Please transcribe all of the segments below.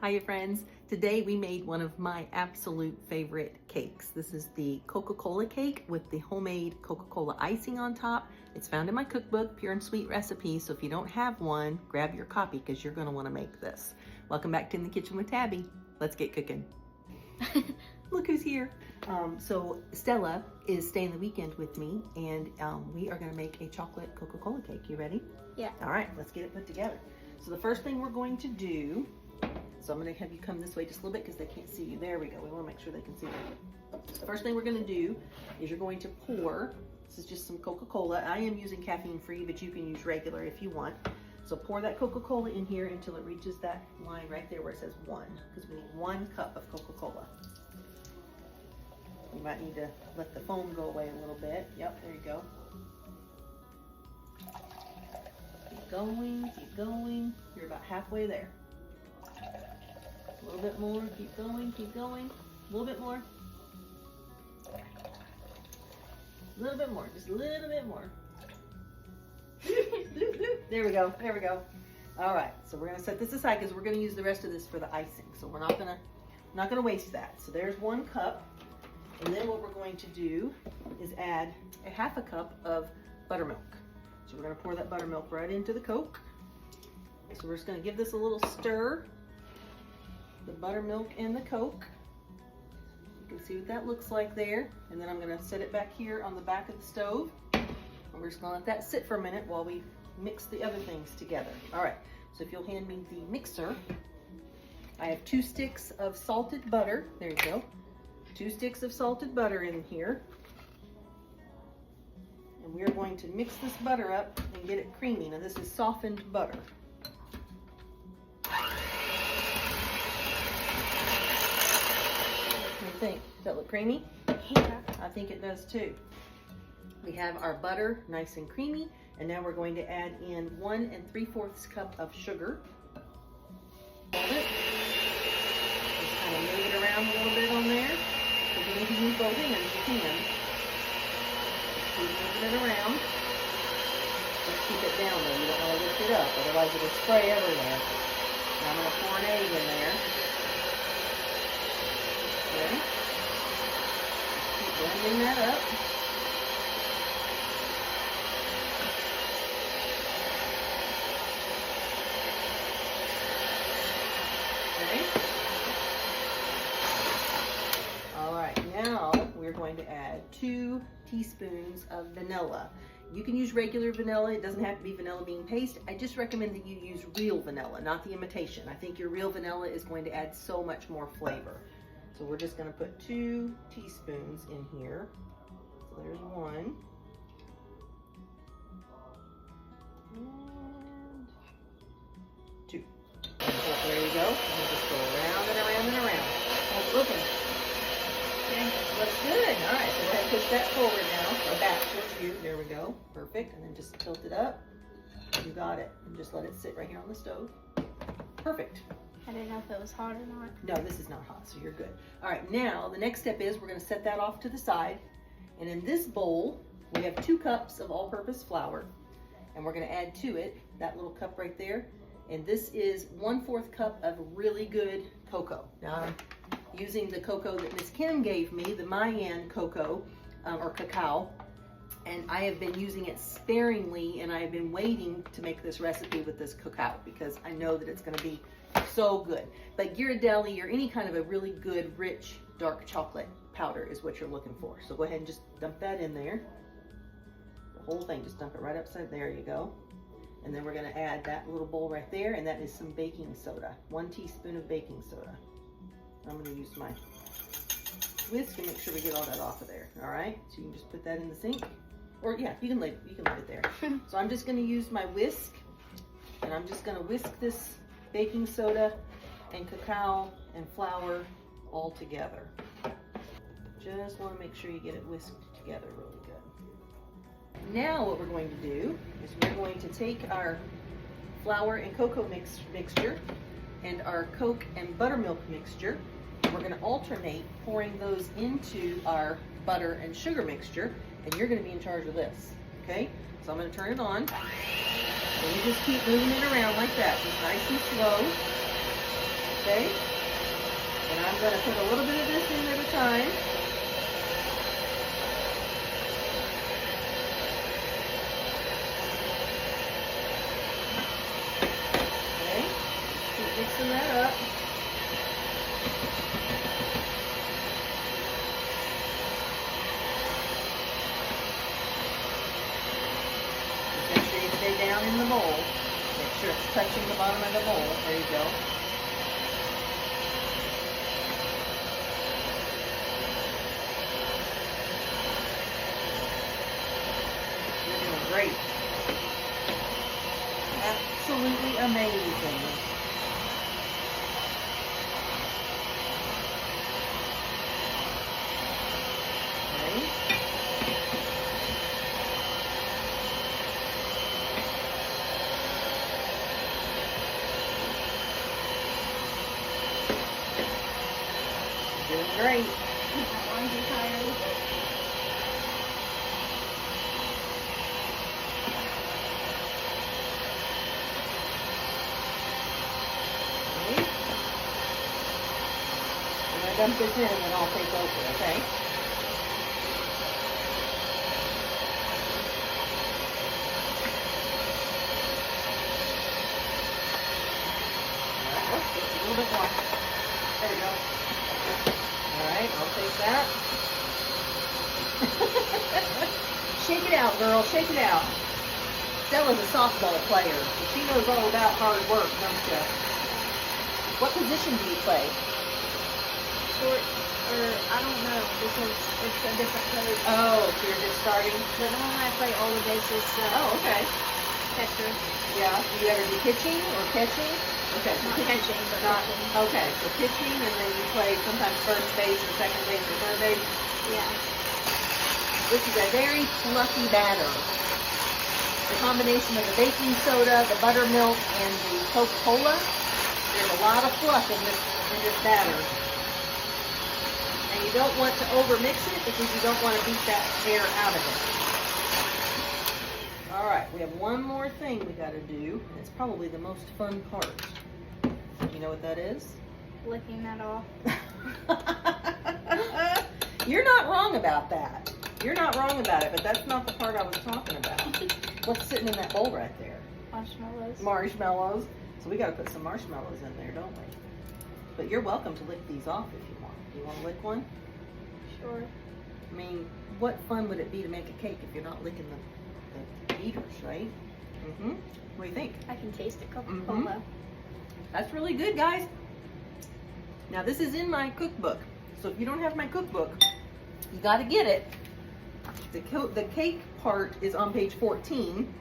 Hiya friends. Today we made one of my absolute favorite cakes. This is the Coca-Cola cake with the homemade Coca-Cola icing on top. It's found in my cookbook, Pure and Sweet Recipes, so if you don't have one, grab your copy because you're going to want to make this. Welcome back to In the Kitchen with Tabby. Let's get cooking. Look who's here. So Stella is staying the weekend with me, and we are going to make a chocolate Coca-Cola cake. You ready? Yeah. All right, let's get it put together. So the first thing we're going to do, so I'm going to have you come this way just a little bit because they can't see you. There we go. We want to make sure they can see you. The first thing we're going to do is you're going to pour, this is just some Coca-Cola. I am using caffeine free, but you can use regular if you want. So pour that Coca-Cola in here until it reaches that line right there where it says 1, because we need 1 cup of Coca-Cola. You might need to let the foam go away a little bit. Yep, there you go. Keep going, keep going. You're about halfway there. A little bit more, keep going, keep going. A little bit more. A little bit more, just a little bit more. There we go, there we go. All right, so we're gonna set this aside because we're gonna use the rest of this for the icing. So we're not gonna waste that. So there's 1 cup. And then what we're going to do is add a ½ cup of buttermilk. So we're going to pour that buttermilk right into the Coke. So we're just going to give this a little stir. The buttermilk and the Coke. You can see what that looks like there. And then I'm going to set it back here on the back of the stove. And we're just going to let that sit for a minute while we mix the other things together. All right, so if you'll hand me the mixer. I have 2 sticks of salted butter. There you go. 2 sticks of salted butter in here. And we're going to mix this butter up and get it creamy. Now this is softened butter. What do you think? Does that look creamy? Yeah. I think it does too. We have our butter nice and creamy, and now we're going to add in 1 3/4 cup of sugar. Hold it. Just kind of move it around a little bit on there. You need to use both hands, you can. Just keep moving it around. Just keep it down though, you don't want to lift it up, otherwise it'll spray everywhere. Now I'm going to pour an egg in there. Okay. Keep blending that up. Okay. Now we're going to add 2 teaspoons of vanilla. You can use regular vanilla. It doesn't have to be vanilla bean paste. I just recommend that you use real vanilla, not the imitation. I think your real vanilla is going to add so much more flavor. So we're just going to put 2 teaspoons in here. So there's 1. And 2. So there you go. And just go around and around and around. How's it looking? Looks good. All right, so go ahead and push that forward now, or back towards you. There we go. Perfect. And then just tilt it up. You got it. And just let it sit right here on the stove. Perfect. I didn't know if it was hot or not. No, this is not hot, so you're good. All right, now the next step is we're going to set that off to the side. And in this bowl, we have 2 cups of all-purpose flour. And we're going to add to it that little cup right there. And this is 1/4 cup of really good cocoa. Now, I'm using the cocoa that Miss Kim gave me, the Mayan cocoa, or cacao. And I have been using it sparingly, and I have been waiting to make this recipe with this cacao because I know that it's going to be so good. But Ghirardelli or any kind of a really good, rich, dark chocolate powder is what you're looking for. So go ahead and just dump that in there. The whole thing, just dump it right upside, there you go. And then we're going to add that little bowl right there, and that is some baking soda. 1 teaspoon of baking soda. I'm going to use my whisk and make sure we get all that off of there. All right, so you can just put that in the sink, or yeah, you can leave it there. So I'm just going to use my whisk, and I'm just going to whisk this baking soda and cacao and flour all together. Just want to make sure you get it whisked together really good. Now what we're going to do is we're going to take our flour and cocoa mixture and our Coke and buttermilk mixture. We're going to alternate pouring those into our butter and sugar mixture, and you're going to be in charge of this, okay? So I'm going to turn it on, and you just keep moving it around like that, just nice and slow. Okay? And I'm going to put a little bit of this in at a time. Okay? Keep mixing that up. Make sure you stay down in the bowl. Make sure it's touching the bottom of the bowl. There you go. You're doing great. Absolutely amazing. Okay. Doing great. My arms are tired. Okay. When I dump this in, then I'll take over, okay? Alright, just a little bit more. There we go. Alright, I'll take that. Shake it out, girl. Shake it out. Stella's a softball player. She knows all about hard work, don't you? What position do you play? Short, or I don't know, because it's a different coach. Oh, so you're just starting? But the one I play all the bases, Oh, okay. catcher. Yeah. Do you ever do pitching or catching? Okay. So Not pitching. catching, but Not, pitching. okay, so pitching, and then you play sometimes first base or second base or third base. Yeah. This is a very fluffy batter. The combination of the baking soda, the buttermilk, and the Coca-Cola. There's a lot of fluff in this batter. And you don't want to overmix it because you don't want to beat that air out of it. All right, we have one more thing we got to do. And it's probably the most fun part. You know what that is? Licking that off. You're not wrong about that. You're not wrong about it, but that's not the part I was talking about. What's sitting in that bowl right there? Marshmallows. Marshmallows. So we got to put some marshmallows in there, don't we? But you're welcome to lick these off if you want. Do you want to lick one? Sure. I mean, what fun would it be to make a cake if you're not licking the beaters, right? Mm-hmm. What do you think? I can taste it. Coca-Cola. That's really good, guys. Now this is in my cookbook. So if you don't have my cookbook, you got to get it. The cake part is on page 14,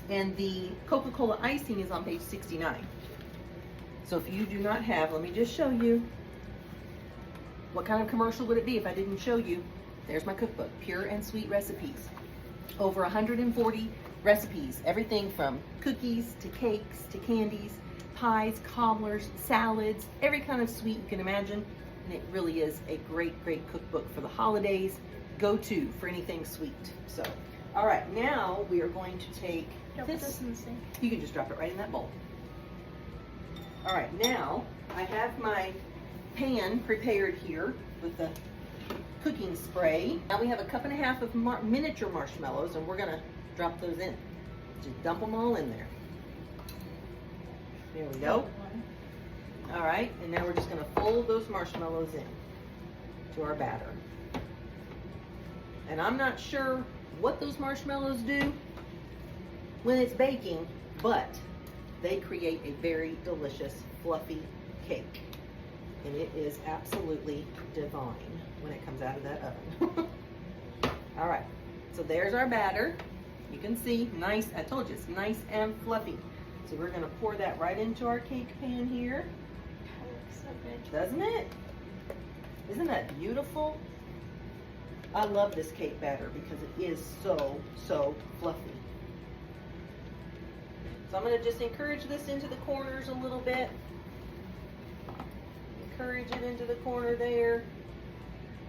and the Coca-Cola icing is on page 69. So if you do not have, let me just show you. What kind of commercial would it be if I didn't show you? There's my cookbook, Pure and Sweet Recipes. Over 140 recipes, everything from cookies to cakes to candies, pies, cobblers, salads, every kind of sweet you can imagine. And it really is a great, great cookbook for the holidays. Go-to for anything sweet. So, all right, now we are going to take Drop this in the sink. You can just drop it right in that bowl. All right, now I have my pan prepared here with the cooking spray. Now we have a cup and a half of miniature marshmallows, and we're gonna drop those in. Just dump them all in there. There we go. All right, and now we're just gonna fold those marshmallows in to our batter. And I'm not sure what those marshmallows do when it's baking, but they create a very delicious, fluffy cake. And it is absolutely divine when it comes out of that oven. All right, so there's our batter. You can see, nice, I told you, it's nice and fluffy. So we're gonna pour that right into our cake pan here. That looks so good. Doesn't it? Isn't that beautiful? I love this cake batter because it is so, so fluffy. So I'm going to just encourage this into the corners a little bit. Encourage it into the corner there.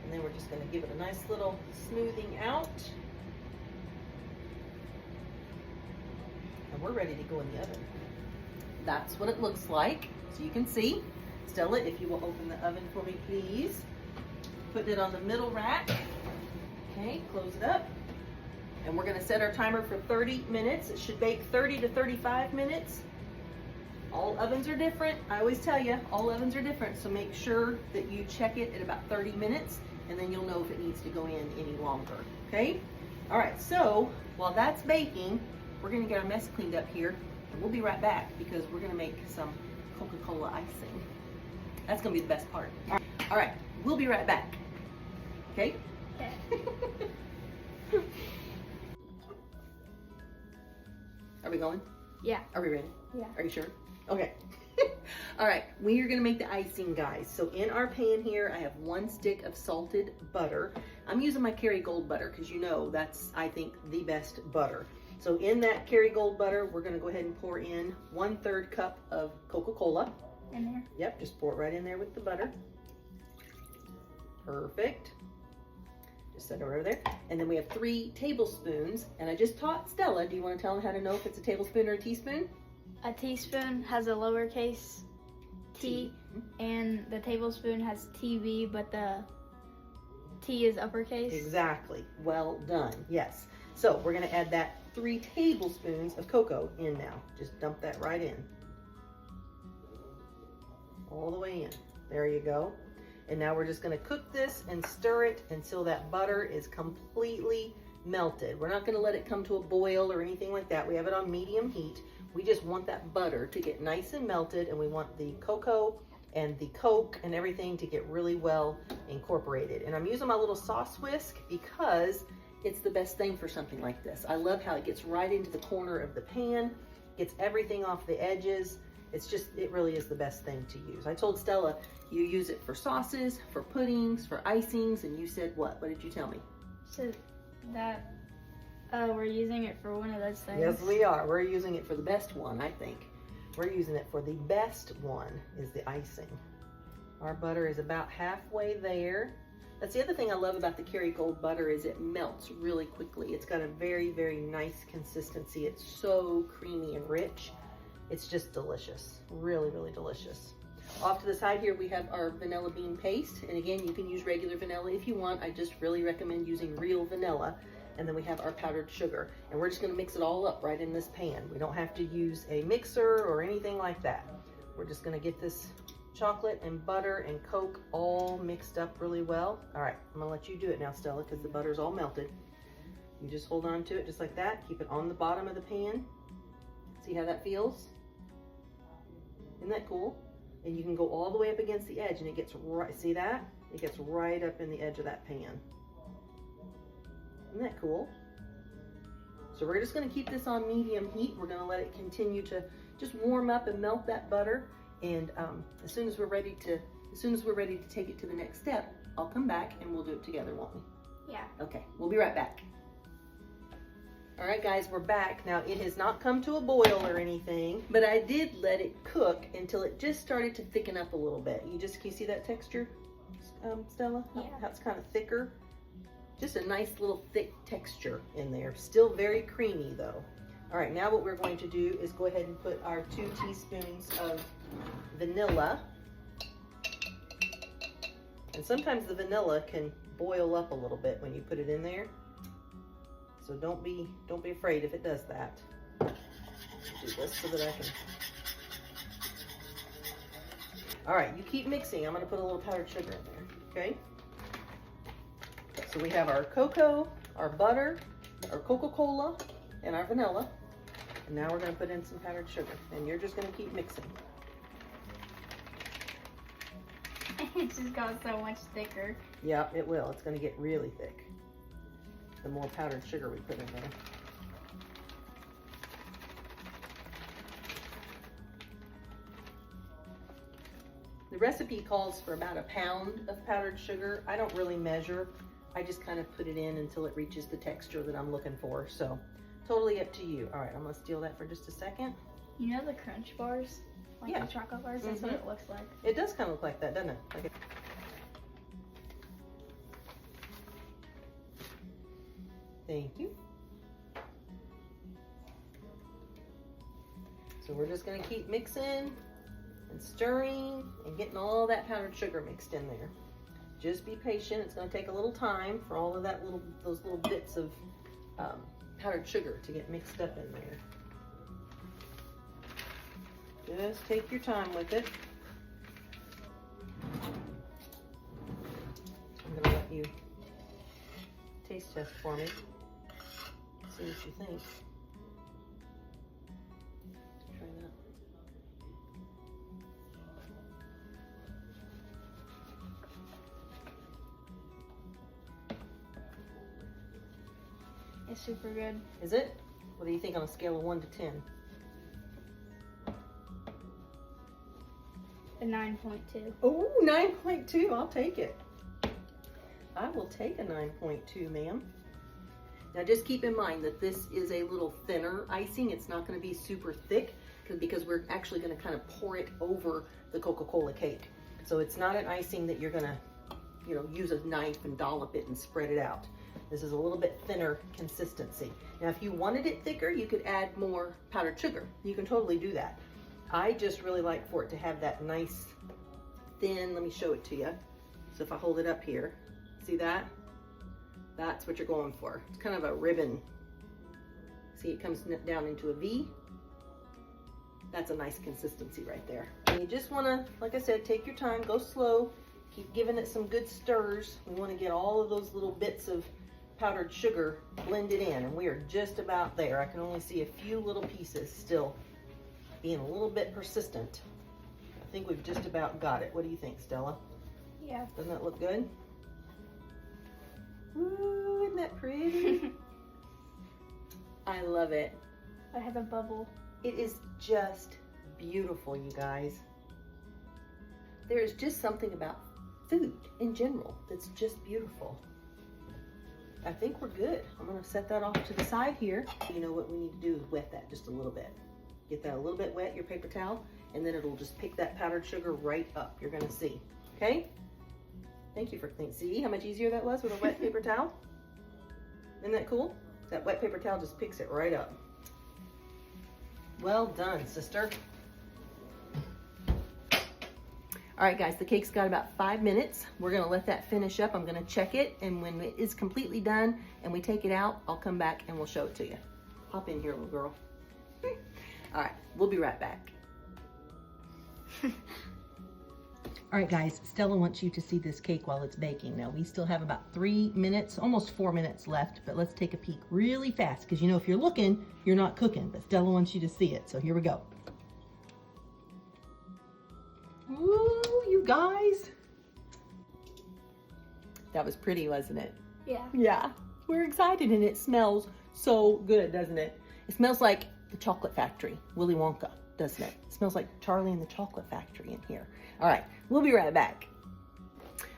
And then we're just going to give it a nice little smoothing out. And we're ready to go in the oven. That's what it looks like. So you can see Stella, if you will open the oven for me, please. Put it on the middle rack. Okay, close it up. And we're gonna set our timer for 30 minutes. It should bake 30 to 35 minutes. All ovens are different. I always tell you, all ovens are different. So make sure that you check it at about 30 minutes and then you'll know if it needs to go in any longer, okay? All right, so while that's baking, we're gonna get our mess cleaned up here and we'll be right back because we're gonna make some Coca-Cola icing. That's gonna be the best part. All right, we'll be right back, okay? Okay. Are we going? Yeah. Are we ready? Yeah. Are you sure? Okay. All right, we are gonna make the icing, guys. So in our pan here, I have 1 stick of salted butter. I'm using my Kerrygold butter because you know that's, I think, the best butter. So in that Kerrygold butter, we're gonna go ahead and pour in 1/3 cup of Coca-Cola. In there? Yep, just pour it right in there with the butter. Perfect. Just set it over there. And then we have 3 tablespoons. And I just taught Stella, do you want to tell them how to know if it's a tablespoon or a teaspoon? A teaspoon has a lowercase t, and the tablespoon has TB, but the T is uppercase. Exactly. Well done. Yes. So we're going to add that 3 tablespoons of cocoa in now. Just dump that right in. All the way in. There you go. And now we're just going to cook this and stir it until that butter is completely melted. We're not going to let it come to a boil or anything like that. We have it on medium heat. We just want that butter to get nice and melted, and we want the cocoa and the Coke and everything to get really well incorporated. And I'm using my little sauce whisk because it's the best thing for something like this. I love how it gets right into the corner of the pan, gets everything off the edges. It's just, it really is the best thing to use. I told Stella you use it for sauces, for puddings, for icings, and you said what? What did you tell me? So that we're using it for one of those things. Yes, we are. We're using it for the best one, I think. We're using it for the best one, is the icing. Our butter is about halfway there. That's the other thing I love about the Kerrygold butter is it melts really quickly. It's got a very, very nice consistency. It's so creamy and rich. It's just delicious. Really, really delicious. Off to the side here, we have our vanilla bean paste. And again, you can use regular vanilla if you want. I just really recommend using real vanilla. And then we have our powdered sugar. And we're just gonna mix it all up right in this pan. We don't have to use a mixer or anything like that. We're just gonna get this chocolate and butter and Coke all mixed up really well. All right, I'm gonna let you do it now, Stella, because the butter's all melted. You just hold on to it just like that. Keep it on the bottom of the pan. See how that feels? Isn't that cool? And you can go all the way up against the edge and it gets right, see that? It gets right up in the edge of that pan. Isn't that cool? So we're just gonna keep this on medium heat. We're gonna let it continue to just warm up and melt that butter. And as soon as we're ready to take it to the next step, I'll come back and we'll do it together, won't we? Yeah. Okay, we'll be right back. All right, guys, we're back. Now, it has not come to a boil or anything, but I did let it cook until it just started to thicken up a little bit. Can you see that texture, Stella? Yeah. How it's kind of thicker. Just a nice little thick texture in there. Still very creamy, though. All right, now what we're going to do is go ahead and put our 2 teaspoons of vanilla. And sometimes the vanilla can boil up a little bit when you put it in there. So don't be afraid if it does that. Do this so that I can. All right, you keep mixing. I'm gonna put a little powdered sugar in there, okay? So we have our cocoa, our butter, our Coca-Cola, and our vanilla. And now we're gonna put in some powdered sugar. And you're just gonna keep mixing. It just got so much thicker. Yeah, it will. It's gonna get really thick. The more powdered sugar we put in there. The recipe calls for about 1 pound of powdered sugar. I don't really measure. I just kind of put it in until it reaches the texture that I'm looking for. So totally up to you. All right, I'm gonna steal that for just a second. You know the Crunch bars? Like Yeah. the chocolate bars? That's what it looks like. It does kind of look like that, doesn't it? Okay. Thank you. So we're just gonna keep mixing and stirring and getting all that powdered sugar mixed in there. Just be patient. It's going to take a little time for all of those little bits of powdered sugar to get mixed up in there. Just take your time with it. I'm going to let you taste test for me. See what you think. Try that. It's super good. Is it? What do you think on a scale of 1 to 10? A 9.2. Oh, 9.2. I'll take it. I will take a 9.2, ma'am. Now just keep in mind that this is a little thinner icing. It's not going to be super thick because we're actually going to kind of pour it over the Coca-Cola cake. So it's not an icing that you're going to, use a knife and dollop it and spread it out. This is a little bit thinner consistency. Now, if you wanted it thicker, you could add more powdered sugar. You can totally do that. I just really like for it to have that nice thin, let me show it to you. So if I hold it up here, see that? That's what you're going for. It's kind of a ribbon. See, it comes down into a V. That's a nice consistency right there. And you just wanna, like I said, take your time, go slow, keep giving it some good stirs. We wanna get all of those little bits of powdered sugar blended in, and we are just about there. I can only see a few little pieces still being a little bit persistent. I think we've just about got it. What do you think, Stella? Yeah. Doesn't that look good? Ooh, isn't that pretty? I love it. I have a bubble. It is just beautiful, you guys. There is just something about food in general that's just beautiful. I think we're good. I'm gonna set that off to the side here. You know what we need to do is wet that just a little bit. Get that a little bit wet, your paper towel, and then it'll just pick that powdered sugar right up. You're gonna see, okay? Thank you for thinking. See how much easier that was with a wet paper towel? Isn't that cool? That wet paper towel just picks it right up. Well done, sister. All right, guys, the cake's got about 5 minutes. We're gonna let that finish up. I'm gonna check it, and when it is completely done and we take it out, I'll come back and we'll show it to you. Hop in here, little girl. All right, we'll be right back. All right, guys, Stella wants you to see this cake while it's baking. Now, we still have about 3 minutes, almost 4 minutes left, but let's take a peek really fast, because if you're looking, you're not cooking, but Stella wants you to see it, so here we go. Ooh, you guys. That was pretty, wasn't it? Yeah. Yeah, we're excited, and it smells so good, doesn't it? It smells like the chocolate factory, Willy Wonka, doesn't it? It smells like Charlie and the Chocolate Factory in here. All right, we'll be right back.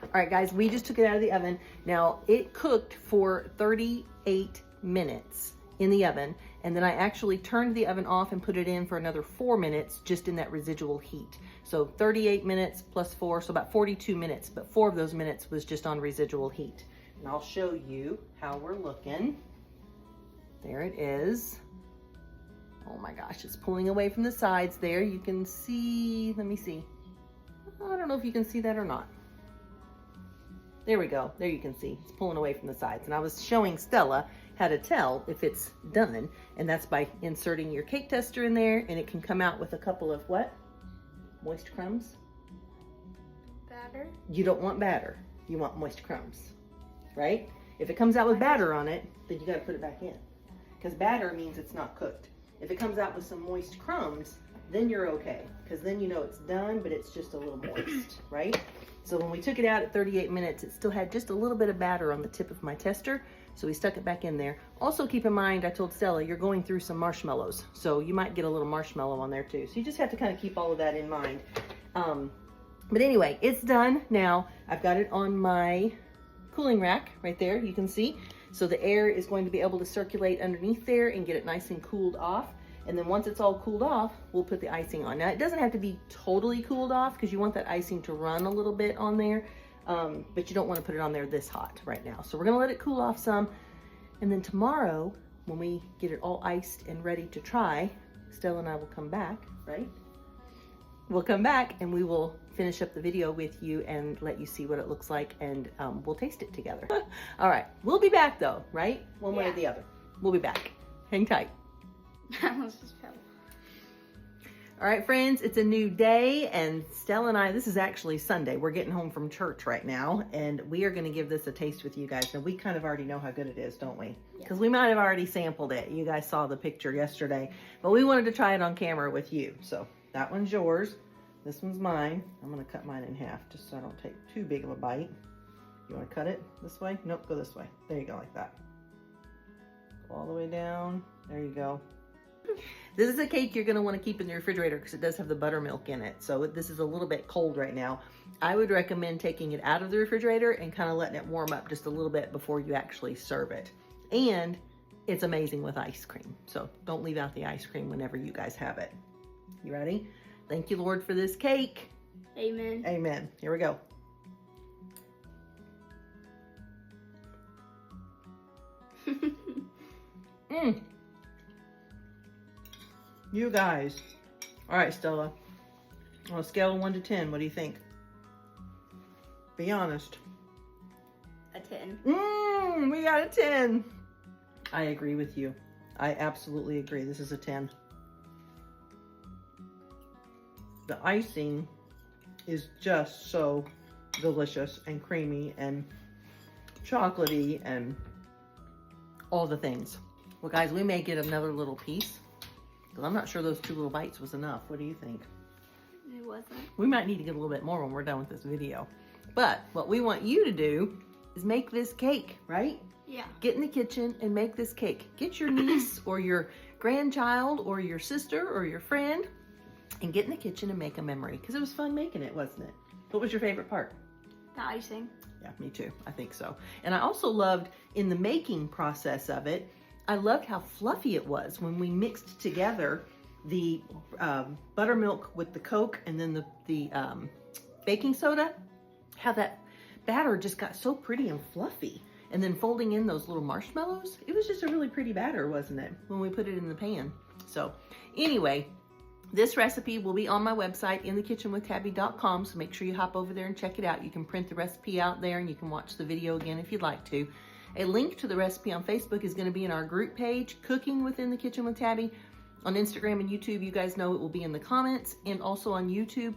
All right, guys, we just took it out of the oven. Now, it cooked for 38 minutes in the oven, and then I actually turned the oven off and put it in for another 4 minutes just in that residual heat. So 38 minutes plus 4, so about 42 minutes, but 4 of those minutes was just on residual heat. And I'll show you how we're looking. There it is. Oh my gosh, it's pulling away from the sides there. You can see, let me see. I don't know if you can see that or not. There we go. There you can see. It's pulling away from the sides. And I was showing Stella how to tell if it's done. And that's by inserting your cake tester in there, and it can come out with a couple of what? Moist crumbs? Batter? You don't want batter. You want moist crumbs, right? If it comes out with batter on it, then you got to put it back in. Because batter means it's not cooked. If it comes out with some moist crumbs, then you're okay, because then you know it's done, but it's just a little moist, right? So when we took it out at 38 minutes, it still had just a little bit of batter on the tip of my tester, so we stuck it back in there. Also keep in mind, I told Stella, you're going through some marshmallows, so you might get a little marshmallow on there too. So you just have to kind of keep all of that in mind. But anyway, it's done. Now, I've got it on my cooling rack right there, you can see. So the air is going to be able to circulate underneath there and get it nice and cooled off. And then once it's all cooled off, we'll put the icing on. Now, it doesn't have to be totally cooled off because you want that icing to run a little bit on there, but you don't want to put it on there this hot right now. So we're going to let it cool off some. And then tomorrow, when we get it all iced and ready to try, Stella and I will come back, right? we'll come back and we will finish up the video with you and let you see what it looks like, and we'll taste it together. All right, we'll be back though, right? One way or the other. We'll be back. Hang tight. I almost just fell. All right, friends, it's a new day, and Stella and I, this is actually Sunday. We're getting home from church right now, and we are going to give this a taste with you guys. Now, we kind of already know how good it is, don't we? Because we might have already sampled it. You guys saw the picture yesterday, but we wanted to try it on camera with you. So that one's yours. This one's mine. I'm going to cut mine in half just so I don't take too big of a bite. You want to cut it this way? Nope, go this way. There you go, like that. Go all the way down. There you go. This is a cake you're going to want to keep in the refrigerator because it does have the buttermilk in it. So this is a little bit cold right now. I would recommend taking it out of the refrigerator and kind of letting it warm up just a little bit before you actually serve it. And it's amazing with ice cream. So don't leave out the ice cream whenever you guys have it. You ready? Thank you, Lord, for this cake. Amen. Amen. Here we go. You guys. All right, Stella. On a scale of 1 to 10, what do you think? Be honest. A 10. We got a 10. I agree with you. I absolutely agree. This is a 10. The icing is just so delicious and creamy and chocolatey and all the things. Well, guys, we may get another little piece because I'm not sure those 2 little bites was enough. What do you think? It wasn't. We might need to get a little bit more when we're done with this video. But what we want you to do is make this cake, right? Yeah. Get in the kitchen and make this cake. Get your niece or your grandchild or your sister or your friend and get in the kitchen and make a memory because it was fun making it, wasn't it? What was your favorite part? The icing. Yeah, me too. I think so. And I also loved in the making process of it, I loved how fluffy it was when we mixed together the buttermilk with the Coke and then the baking soda, how that batter just got so pretty and fluffy. And then folding in those little marshmallows, it was just a really pretty batter, wasn't it, when we put it in the pan. So anyway, this recipe will be on my website, inthekitchenwithtabby.com, so make sure you hop over there and check it out. You can print the recipe out there and you can watch the video again if you'd like to. A link to the recipe on Facebook is going to be in our group page, Cooking Within the Kitchen with Tabby. On Instagram and YouTube, you guys know it will be in the comments, and also on YouTube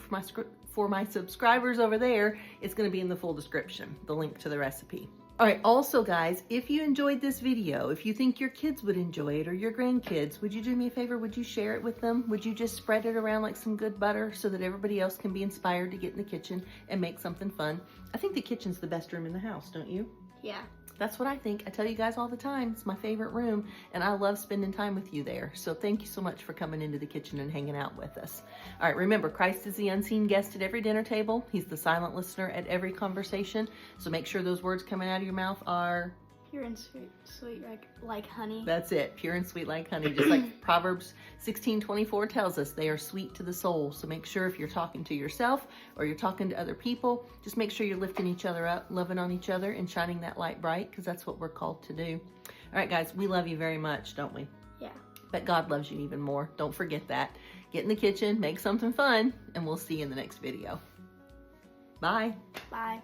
for my subscribers over there, it's going to be in the full description, the link to the recipe. All right, also guys, if you enjoyed this video, if you think your kids would enjoy it or your grandkids, would you do me a favor? Would you share it with them? Would you just spread it around like some good butter so that everybody else can be inspired to get in the kitchen and make something fun? I think the kitchen's the best room in the house, don't you? Yeah. That's what I think. I tell you guys all the time, it's my favorite room, and I love spending time with you there. So thank you so much for coming into the kitchen and hanging out with us. All right, remember, Christ is the unseen guest at every dinner table. He's the silent listener at every conversation. So make sure those words coming out of your mouth are pure and sweet like honey. That's it, pure and sweet like honey. Just like Proverbs 16:24 tells us, they are sweet to the soul. So make sure if you're talking to yourself or you're talking to other people, just make sure you're lifting each other up, loving on each other, and shining that light bright, because that's what we're called to do. All right, guys, we love you very much, don't we? Yeah. But God loves you even more. Don't forget that. Get in the kitchen, make something fun, and we'll see you in the next video. Bye. Bye.